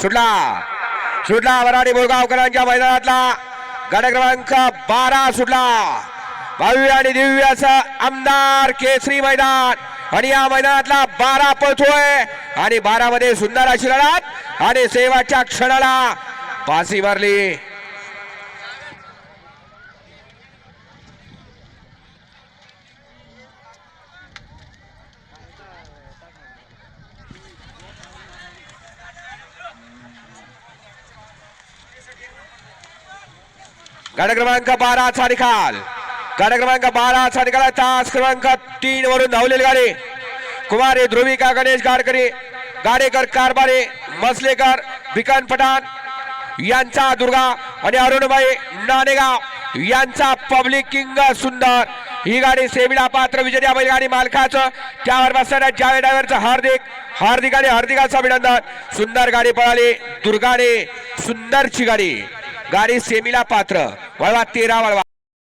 सुटला वराडी बोरगावकरांच्या मैदानातला गट क्रमांक 12 सुटला. भव्य आणि दिव्य असं आमदार केसरी मैदान आणि या मैदानातला 12 पळतोय आणि 12 मध्ये सुंदर अशी लढत आणि शेवटच्या क्षणाला बाजी मारली. गट क्रमांक 12 चा निकाल. गट क्रमांक 12 चा निकाल. तास क्रमांक 3 वरून धावलेली गाडी कुमारी ध्रुविका गणेश गाडकरी गाडेकर कारभारे मसलेकर भिकन पठाण यांचा दुर्गा आणि अरुणबाई नाणेगाव यांचा पब्लिक किंग सुंदर. ही गाडी सेमीला पात्र विजेत्या बैलगाडी मालकाचं त्यावर बसणाऱ्या जावेद ड्रायव्हरचं हार्दिक आणि हार्दिकाचं अभिनंदन. सुंदर गाडी पळाली दुर्गाने सुंदरची गाडी सेमीला पात्र. वळवा 13 वळवा.